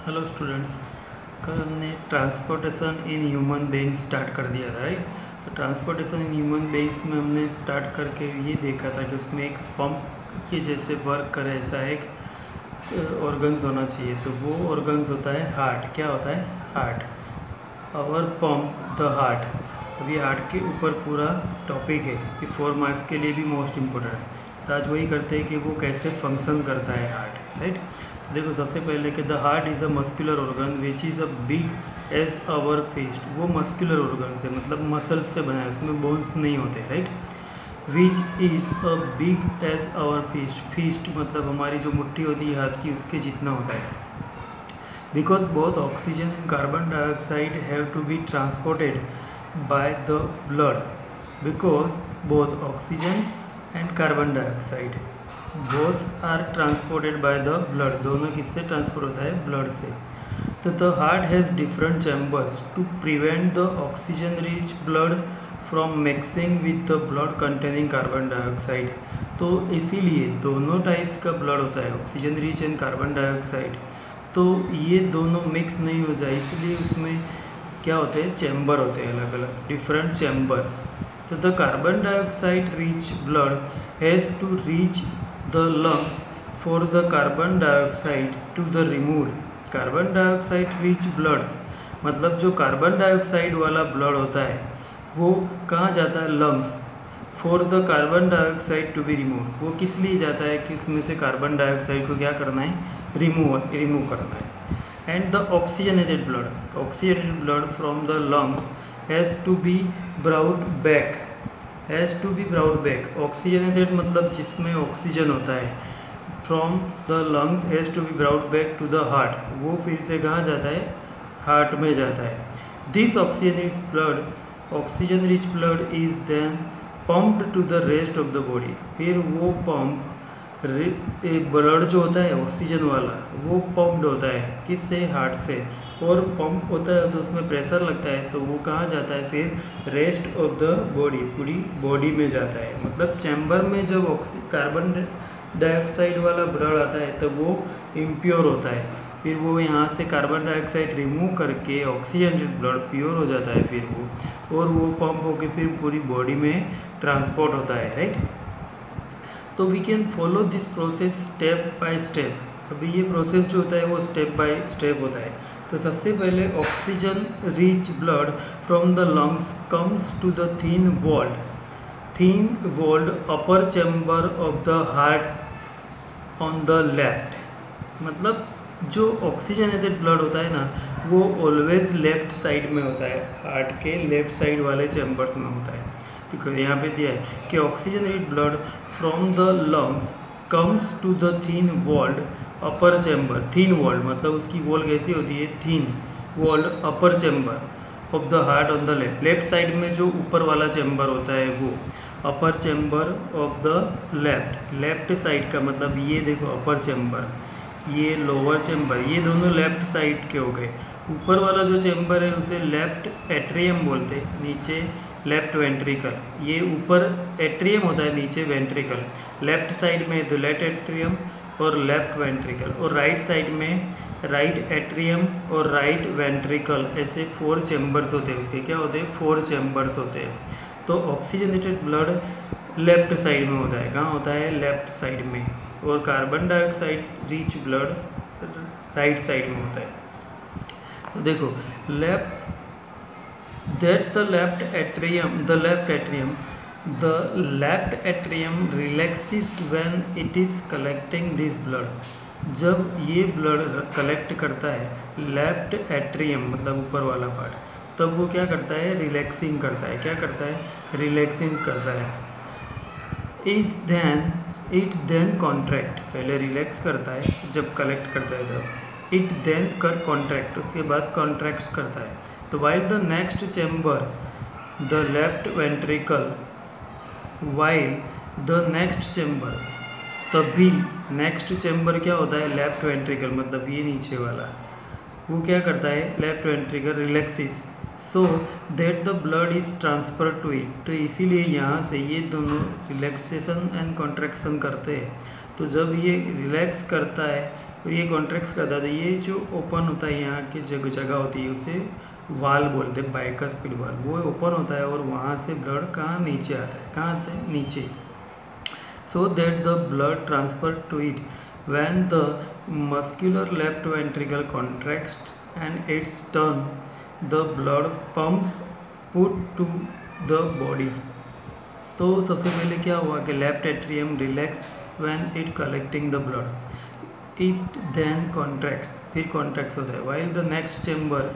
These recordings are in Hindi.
हेलो स्टूडेंट्स, कल हमने transportation in human being start कर दिया था, राइट। तो ट्रांसपोर्टेशन इन ह्यूमन बीइंग्स में हमने स्टार्ट करके ये देखा था कि उसमें एक पंप के जैसे वर्क करे ऐसा एक ऑर्गन्स होना चाहिए। तो वो ऑर्गन्स होता है हार्ट। क्या होता है? Heart. Our pump the heart. अभी हार्ट के ऊपर पूरा टॉपिक है कि 4 मार्क्स के लिए भी मोस्ट इम्पोर्टेंट है। तो आज वही करते हैं कि वो कैसे फंक्शन करता है हार्ट, राइट। तो देखो, सबसे पहले कि the heart is a muscular organ which is a big as our fist. वो मस्कुलर ऑर्गन से मतलब मसल्स से बना है, उसमें बोन्स नहीं होते, right. Which is a big as our fist. Fist मतलब हमारी जो मुट्ठी होती है हाथ की, उसके जितना होता है। Because both oxygen and carbon dioxide have to be transported by the blood. Because both oxygen and carbon dioxide both are transported by the blood. दोनों किससे ट्रांसपोर्ट होता है? ब्लड से। तो the heart has different chambers to prevent the oxygen rich blood from mixing with the blood containing carbon dioxide. तो इसीलिए दोनों टाइप्स का ब्लड होता है, oxygen rich and carbon dioxide. तो ये दोनों मिक्स नहीं हो जाए, इसलिए उसमें क्या होते हैं? चैम्बर होते हैं, अलग अलग डिफरेंट चैम्बर्स। तो the carbon dioxide rich blood has to reach the lungs for the carbon dioxide to the removed. Carbon dioxide rich blood मतलब जो कार्बन डाइऑक्साइड वाला ब्लड होता है वो कहाँ जाता है? Lungs. For the carbon dioxide to be remove. वो किस लिए जाता है कि उसमें से कार्बन डाइऑक्साइड को क्या करना है? रिमूव करना है। And the oxygenated blood from the lungs has to be brought back. Oxygenated मतलब जिसमें ऑक्सीजन होता है, from the lungs has to be brought back to the heart. वो फिर से कहाँ जाता है? हार्ट में जाता है। This oxygen rich blood is then pumped to the rest of the body. फिर वो पंप ब्लड जो होता है ऑक्सीजन वाला, वो पम्प्ड होता है किससे? हार्ट से। और पंप होता है तो उसमें प्रेशर लगता है, तो वो कहाँ जाता है? फिर रेस्ट ऑफ द बॉडी, पूरी बॉडी में जाता है। मतलब चैम्बर में जब कार्बन डाइऑक्साइड वाला ब्लड आता है तब वो इम्प्योर होता है। फिर वो यहाँ से कार्बन डाइऑक्साइड रिमूव करके ऑक्सीजन ब्लड प्योर हो जाता है फिर वो, और वो पंप होके फिर पूरी बॉडी में ट्रांसपोर्ट होता है, राइट। तो we can follow this process step by step. अभी ये प्रोसेस जो होता है वो स्टेप बाय स्टेप होता है। तो सबसे पहले oxygen rich blood from the lungs comes to the thin walled upper chamber of the heart on the left. मतलब जो ऑक्सीजनेटेड ब्लड होता है ना, वो ऑलवेज लेफ्ट साइड में होता है, हार्ट के लेफ्ट साइड वाले चैम्बर्स में होता है। देखो यहाँ पे दिया है कि oxygen rich blood from the lungs comes to the thin walled upper chamber. Thin walled मतलब उसकी वॉल कैसी होती है? Thin walled upper chamber of the heart on the left side में जो ऊपर वाला चैम्बर होता है वो upper chamber of the left side का मतलब ये देखो अपर चैम्बर, ये लोअर चैम्बर, ये दोनों लेफ्ट साइड के हो गए। ऊपर वाला जो चैम्बर है उसे लेफ्ट एट्रियम बोलते हैं, नीचे लेफ्ट वेंट्रिकल। ये ऊपर एट्रियम होता है, नीचे वेंट्रिकल। लेफ्ट साइड में तो लेफ्ट एट्रियम और लेफ्ट वेंट्रिकल, और राइट साइड में राइट एट्रियम और राइट वेंट्रिकल। ऐसे 4 चैम्बर्स होते हैं उसके। क्या होते हैं? 4 चैम्बर्स होते हैं। तो ऑक्सीजनेटेड ब्लड लेफ्ट साइड में होता है। कहाँ होता है? लेफ्ट साइड में। और carbon dioxide rich blood right side में होता है। तो देखो the left atrium relaxes when it is collecting this blood. जब ये ब्लड कलेक्ट करता है लेफ्ट एट्रियम मतलब ऊपर वाला पार्ट, तब वो क्या करता है? रिलैक्सिंग करता है। क्या करता है? रिलैक्सिंग करता है। इट देन कॉन्ट्रैक्ट, पहले रिलैक्स करता है जब कलेक्ट करता है तब। इट देन कर कॉन्ट्रैक्ट, उसके बाद कॉन्ट्रैक्ट करता है। तो while the next chamber the left ventricle, तभी नेक्स्ट चैम्बर क्या होता है? लेफ्ट वेंट्रिकल मतलब ये नीचे वाला, वो क्या करता है? Left ventricle relaxes so that the blood is transfer to it. तो इसीलिए यहाँ से ये दोनों रिलैक्सेशन एंड कॉन्ट्रैक्शन करते हैं। तो जब ये रिलैक्स करता है तो ये कॉन्ट्रैक्ट करता है। तो ये जो ओपन होता है यहाँ की जगह होती है उसे वाल बोलते हैं, बाइकस्पिड वाल। वो ओपन होता है और वहाँ से ब्लड कहाँ नीचे आता है, कहाँ आता है नीचे, so that the blood transfer to it. When the muscular left ventricle contracts and its turn, the blood pumps put to the body. तो सबसे पहले क्या हुआ कि left atrium relax when it collecting the blood, it then contracts, फिर कॉन्ट्रैक्ट्स होता है, while the next chamber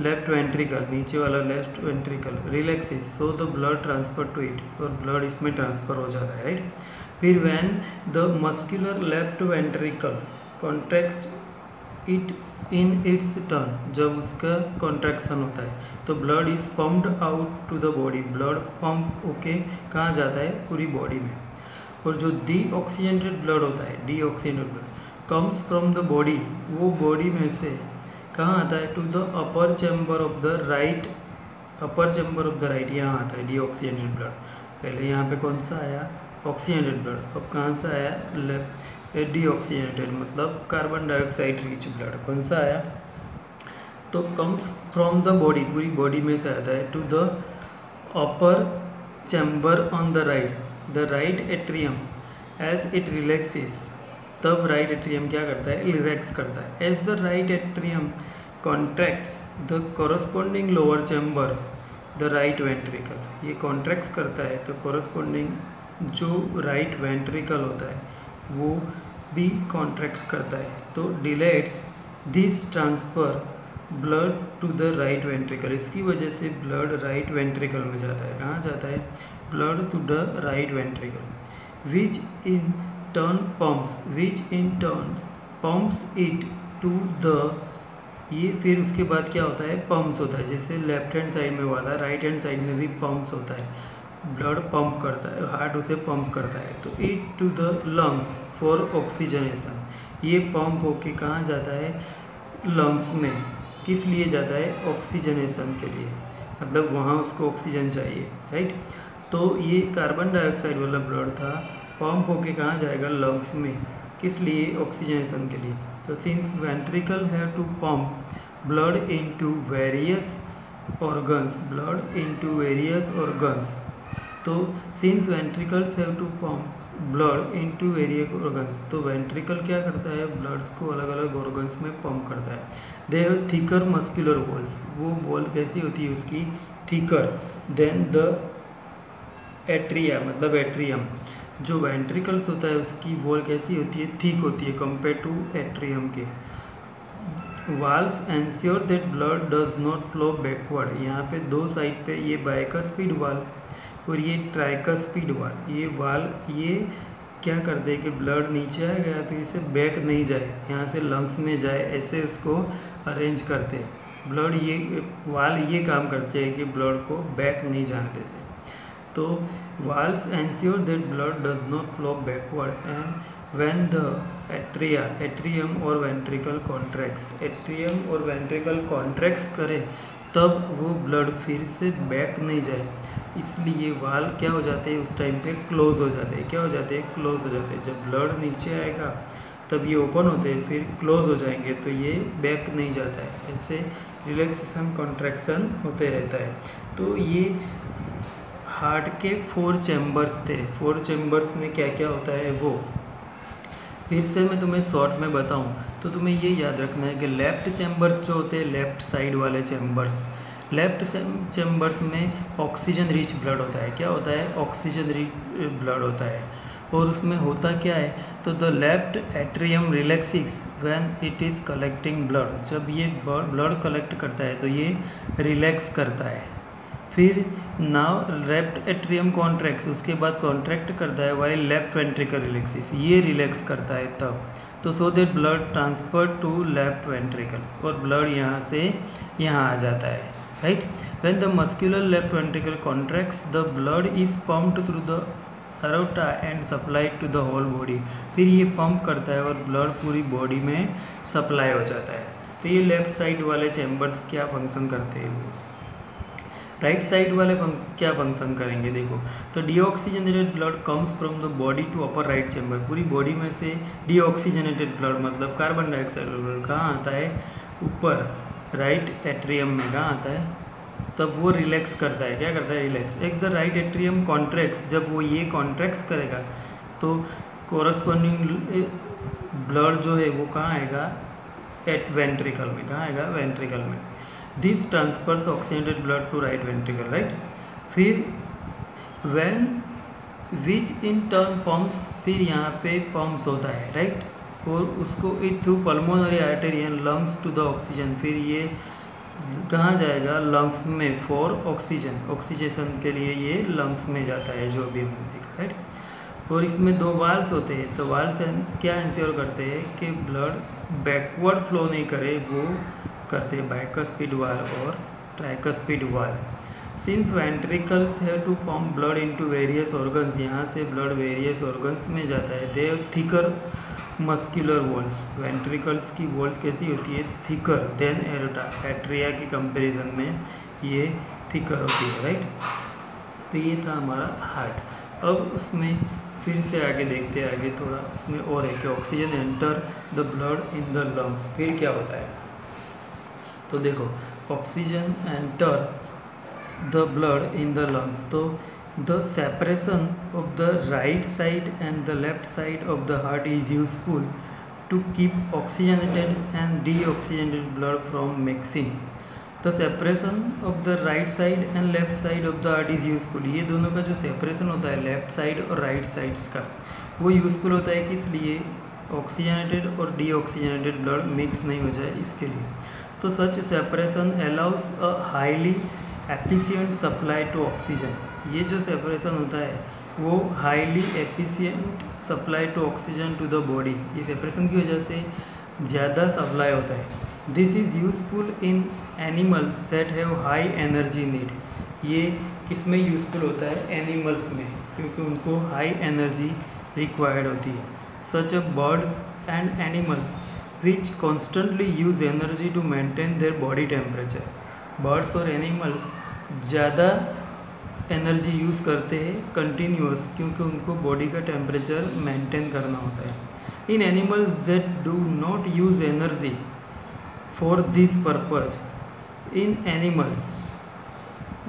left ventricle, नीचे वाला left ventricle relaxes, so the blood transfer to it, और ब्लड इसमें ट्रांसफर हो जाता है, राइट। फिर when the muscular left ventricle contracts it in its turn, जब उसका कॉन्ट्रैक्शन होता है तो blood is pumped out to the body, blood pump होके कहाँ जाता है, पूरी बॉडी में। और जो डीऑक्सीजनेटेड ब्लड होता है, deoxygenated blood comes from the body, वो बॉडी में से कहाँ आता है, to the upper chamber of the right, upper chamber of the right, यहाँ आता है डीऑक्सीजनेटेड ब्लड। पहले यहाँ पे कौन सा आया, ऑक्सीजनेटेड ब्लड, अब कहाँ से आया, लेफ्ट डीऑक्सीजनेटेड मतलब कार्बन डाइऑक्साइड रिच ब्लड, कौन सा आया, तो कम्स फ्रॉम द बॉडी, पूरी बॉडी में से आता है, to the upper chamber on the right, the right atrium as it relaxes, तब राइट एट्रियम क्या करता है, रिलैक्स करता है। As the right atrium contracts the corresponding lower chamber the right ventricle, ये कॉन्ट्रैक्ट्स करता है तो कॉरस्पॉन्डिंग जो राइट वेंट्रिकल होता है वो भी कॉन्ट्रैक्ट करता है, तो dilates this transfer blood to the right ventricle, इसकी वजह से ब्लड राइट वेंट्रिकल में जाता है, कहाँ जाता है, blood to the right ventricle, which in turn pumps, which in turns pumps it to the, ये फिर उसके बाद क्या होता है, पम्प्स होता है, जैसे लेफ्ट हैंड साइड में हुआ था, राइट हैंड साइड में भी पम्प्स होता है, ब्लड पंप करता है, हार्ट उसे पंप करता है, तो it to the lungs for oxygenation, ये पंप होके कहाँ जाता है, लंग्स में, किस लिए जाता है, ऑक्सीजनेशन के लिए, मतलब वहाँ उसको ऑक्सीजन चाहिए, राइट। तो ये कार्बन डाइऑक्साइड वाला ब्लड था, पंप होके कहाँ जाएगा, लंग्स में, किस लिए, ऑक्सीजनेशन के लिए। तो since ventricle have to pump blood into various organs, blood into various organs, तो since ventricles have to pump blood into various organs, तो वेंट्रिकल क्या करता है, ब्लड्स को अलग अलग ऑर्गन्स में पंप करता है। They have thicker muscular walls, वो वॉल कैसी होती है उसकी, थिकर देन द एट्रिया, मतलब एट्रियम, जो वेंट्रिकल्स होता है उसकी वॉल कैसी होती है, थिक होती है कंपेयर टू एट्रियम के। Walls ensure that blood does not flow backward, यहाँ पे दो साइड पे ये बाइकस्पिड वाल और ये ट्राइकस्पिड वाल, ये वाल ये क्या करते हैं कि ब्लड नीचे आएगा फिर इसे बैक नहीं जाए, यहाँ से लंग्स में जाए, ऐसे उसको अरेंज करते हैं। ब्लड ये वाल ये काम करते हैं कि ब्लड को बैक नहीं जाने देते। तो walls ensure that blood does not flow backward and when the atria, atrium और वेंट्रिकल कॉन्ट्रैक्ट्स, एट्रियम और वेंट्रिकल कॉन्ट्रैक्ट्स करे तब वो ब्लड फिर से बैक नहीं जाए, इसलिए वाल क्या हो जाते हैं उस टाइम पे, क्लोज हो जाते हैं। क्या हो जाते हैं, क्लोज हो जाते हैं। जब ब्लड नीचे आएगा तब ये ओपन होते हैं, फिर क्लोज हो जाएंगे तो ये बैक नहीं जाता है। ऐसे रिलैक्सेशन कॉन्ट्रैक्शन होते रहता है। तो ये हार्ट के 4 चैम्बर्स थे। 4 चैम्बर्स में क्या क्या होता है वो फिर से मैं तुम्हें शॉर्ट में बताऊं तो तुम्हें ये याद रखना है कि लेफ़्ट चैम्बर्स जो होते हैं, लेफ़्ट साइड वाले चैम्बर्स, लेफ़्ट चैम्बर्स में ऑक्सीजन रिच ब्लड होता है। क्या होता है, ऑक्सीजन रिच ब्लड होता है। और उसमें होता क्या है, तो the left atrium relaxes when it is collecting blood, जब ये ब्लड कलेक्ट करता है तो ये रिलैक्स करता है। फिर नाउ लेफ्ट एट्रियम कॉन्ट्रैक्ट्स, उसके बाद कॉन्ट्रैक्ट करता है, वाइल लेफ्ट वेंट्रिकल रिलैक्सिस, ये रिलैक्स करता है तब। तो so that blood transfer to left ventricle, और ब्लड यहाँ से यहाँ आ जाता है, right. When the muscular left ventricle contracts the blood is pumped through the aorta and supplied to the whole body, फिर ये पंप करता है और ब्लड पूरी बॉडी में सप्लाई हो जाता है। तो ये लेफ्ट साइड वाले चैम्बर्स क्या फंक्शन करते हैं वो। राइट साइड वाले क्या फंक्शन करेंगे देखो, तो deoxygenated blood comes from the body to upper right chamber. पूरी बॉडी में से डीऑक्सीजनेटेड ब्लड मतलब कार्बन डाइऑक्साइड ब्लड कहाँ आता है, ऊपर राइट एट्रियम में कहाँ आता है, तब वो रिलैक्स करता है, क्या करता है, रिलैक्स। एक द राइट एट्रियम कॉन्ट्रैक्ट्स, जब वो ये कॉन्ट्रैक्ट्स करेगा तो कोरस्पॉन्डिंग ब्लड जो है वो कहाँ आएगा, एट वेंट्रिकल में, कहाँ आएगा, वेंट्रिकल में। This transfers oxygenated blood to right ventricle, right. फिर when which in turn pumps, फिर यहाँ पे पम्प्स होता है, राइट, और उसको through pulmonary artery and lungs to the oxygen, फिर ये कहाँ जाएगा, लंग्स में, फॉर ऑक्सीजन, ऑक्सीजेशन के लिए ये लंग्स में जाता है, जो भी हमने देखा, राइट। और इसमें 2 वाल्व्स होते हैं, तो वाल्व्स क्या इंश्योर करते हैं कि ब्लड बैकवर्ड फ्लो नहीं करे, वो करते हैं बाइकस्पीड वाल्व और tricuspid valve. Since ventricles have to pump blood into various organs, यहाँ से ब्लड वेरियस ऑर्गन्स में जाता है। They have thicker muscular walls, ventricles की वॉल्स कैसी होती है, थिकर देन एरोटा, एट्रिया के कंपैरिजन में ये थिकर होती है, राइट। तो ये था हमारा हार्ट। अब उसमें फिर से आगे देखते हैं, आगे थोड़ा उसमें और है कि oxygen enter the blood in the lungs, फिर क्या होता है, तो देखो oxygen enter the blood in the lungs, तो the separation of the right side and the left side of the heart is useful to keep oxygenated and deoxygenated blood from mixing. The separation of the right side and left side of the heart is useful, ये दोनों का जो सेपरेशन होता है लेफ्ट साइड और राइट साइड्स का, वो यूजफुल होता है किस लिए, ऑक्सीजनेटेड और डीऑक्सीजनेटेड ब्लड मिक्स नहीं हो जाए इसके लिए। तो such separation allows a highly efficient supply to oxygen, ये जो सेपरेशन होता है वो highly efficient supply to oxygen to the body, ये सेपरेशन की वजह से ज़्यादा सप्लाई होता है। This is useful in animals that have high energy need, ये किस में यूजफुल होता है, एनिमल्स में, क्योंकि उनको हाई एनर्जी रिक्वायर्ड होती है। Such a birds and animals which constantly use energy to maintain their body temperature, birds और एनिमल्स ज़्यादा एनर्जी यूज़ करते हैं कंटिन्यूस, क्योंकि उनको बॉडी का टेम्परेचर मेंटेन करना होता है। In animals that do not use energy for this purpose, in animals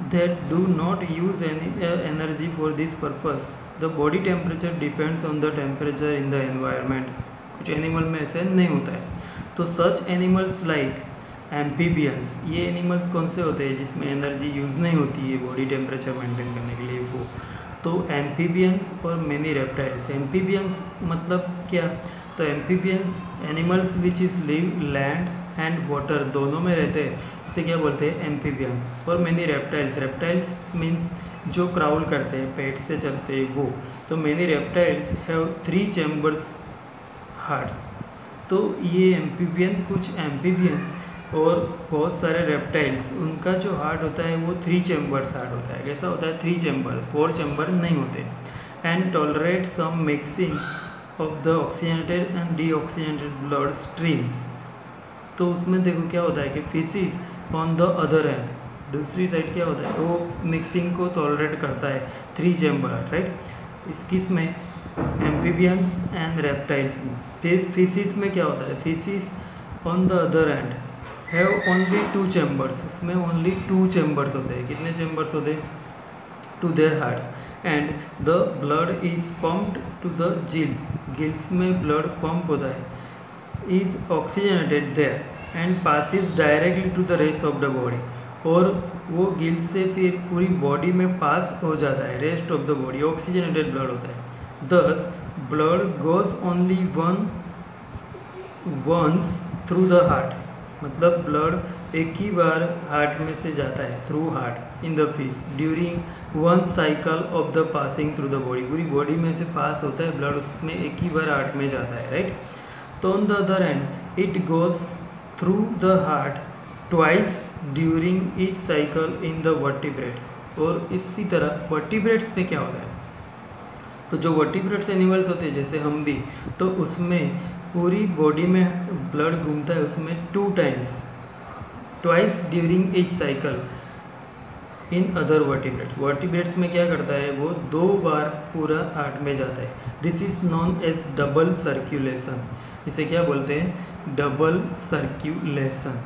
that do not use any energy for this purpose, the body temperature depends on the temperature in the environment। कुछ एनिमल में ऐसे नहीं होता है। तो सच एनिमल्स लाइक एम्फीबियंस, ये एनिमल्स कौन से होते हैं जिसमें एनर्जी यूज़ नहीं होती है बॉडी टेम्परेचर मेंटेन करने के लिए, वो तो एम्फीबियंस और मेनी रेप्टाइल्स। एम्फीबियंस मतलब क्या, तो amphibians animals which is live land and water दोनों में रहते हैं, इसे क्या बोलते हैं, एम्फीबियंस। और मैनी रेप्टाइल्स, रेप्टाइल्स मीन्स जो क्राउल करते हैं, पेट से चलते हैं वो, तो many reptiles have 3 chambers heart. तो ये एम्फीबियन, कुछ एम्फीबियन और बहुत सारे रेप्टाइल्स, उनका जो हार्ट होता है वो 3 चैम्बर्स हार्ट होता है। कैसा होता है, 3 चैम्बर, 4 चैम्बर नहीं होते। And tolerate some mixing of the oxygenated and deoxygenated blood streams. तो उसमें देखो क्या होता है कि fishes on the other end, दूसरी साइड क्या होता है, वो मिक्सिंग को टॉलरेट करता है 3 चैम्बर, राइट। इस किस में, एम्फीबियंस एंड रेप्टाइल्स में। फिर फीसिस में क्या होता है, fishes on the other end have only 2 chambers, उसमें ओनली 2 चैम्बर्स होते हैं। कितने चैम्बर्स होते हैं, to their hearts. And the blood is pumped to the gills, gills में ब्लड पंप होता है, is oxygenated there and passes directly to the rest of the body, और वो गिल्स से फिर पूरी बॉडी में पास हो जाता है, rest of the body oxygenated blood होता है। Thus blood goes only once through the heart, मतलब ब्लड एक ही बार हार्ट में से जाता है, through heart in the fish during 1 cycle of the passing through the body, पूरी बॉडी में से पास होता है ब्लड, उसमें एक ही बार हार्ट में जाता है, राइट। तो on the other hand it goes through the heart twice during each cycle in the vertebrate. और इसी तरह वर्टिब्रेट्स में क्या होता है, तो जो वर्टिब्रेट्स एनिमल्स होते हैं जैसे हम भी, तो उसमें पूरी बॉडी में ब्लड घूमता है, उसमें 2 times, twice during each cycle in other vertebrates. Vertebrates में क्या करता है वो 2 बार पूरा हार्ट में जाता है। This is known as double circulation. इसे क्या बोलते हैं? Double circulation.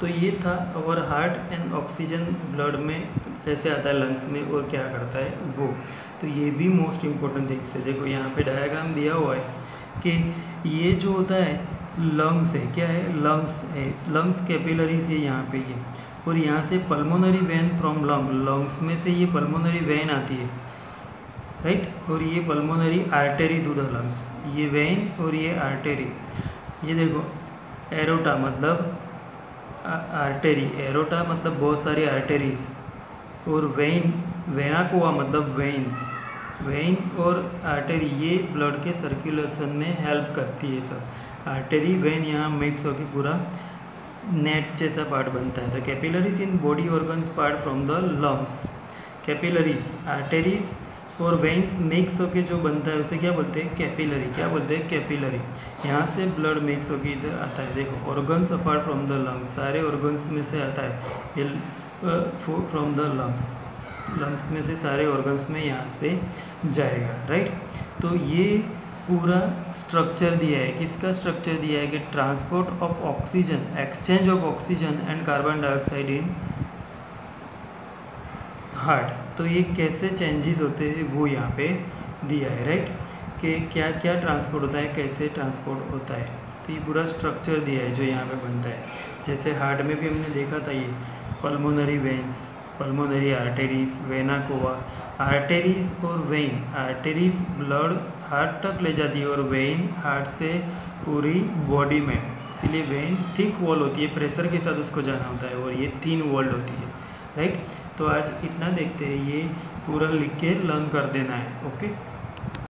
तो ये था और हार्ट एंड ऑक्सीजन ब्लड में कैसे आता है लंग्स में और क्या करता है वो। तो ये भी मोस्ट इम्पोर्टेंट थिंग्स है। देखो यहाँ पे डायग्राम दिया हुआ है कि ये जो होता है लंग्स है, क्या है? लंग्स है। लंग्स कैपिलरीज है यहाँ पे ये, और यहाँ से पल्मोनरी वेन फ्रॉम लंग्स में से ये पल्मोनरी वेन आती है, राइट। और ये pulmonary artery to the lungs, ये वेन और ये आर्टेरी। ये देखो एरोटा मतलब आर्टेरी, एरोटा मतलब बहुत सारी आर्टेरीज, और वेन वेना कोवा मतलब वेन्स। वेन और आर्टेरी ये ब्लड के सर्कुलेशन में हेल्प करती है सब। आर्टेरी वेन यहाँ मिक्स होकर पूरा नेट जैसा पार्ट बनता है। तो capillaries in body organs part from the lungs. Capillaries, arteries और वेन्स मिक्स होके जो बनता है उसे क्या बोलते हैं? कैपिलरी। क्या बोलते हैं? कैपिलरी। यहाँ से ब्लड मिक्स होके इधर आता है। देखो organs apart from the lungs, सारे ऑर्गन्स में से आता है फ्रॉम द लंग्स। लंग्स में से सारे ऑर्गन्स में यहाँ पे जाएगा, राइट। तो ये पूरा स्ट्रक्चर दिया है। किसका स्ट्रक्चर दिया है? कि transport of oxygen, exchange of oxygen and carbon dioxide in heart. तो ये कैसे चेंजेस होते हैं वो यहाँ पे दिया है, राइट। कि क्या क्या ट्रांसपोर्ट होता है, कैसे ट्रांसपोर्ट होता है। तो ये पूरा स्ट्रक्चर दिया है जो यहाँ पे बनता है। जैसे हार्ट में भी हमने देखा था ये pulmonary veins, pulmonary आर्टेरीज, vena cava. आर्टेरीज और वेन, आर्टेरीज ब्लड हार्ट तक ले जाती है और वेन हार्ट से पूरी बॉडी में। इसीलिए वेन थिक वॉल होती है, प्रेशर के साथ उसको जाना होता है, और ये थिन वॉल्ड होती है, राइट। तो आज इतना देखते हैं, ये पूरा लिख के लर्न कर देना है, ओके।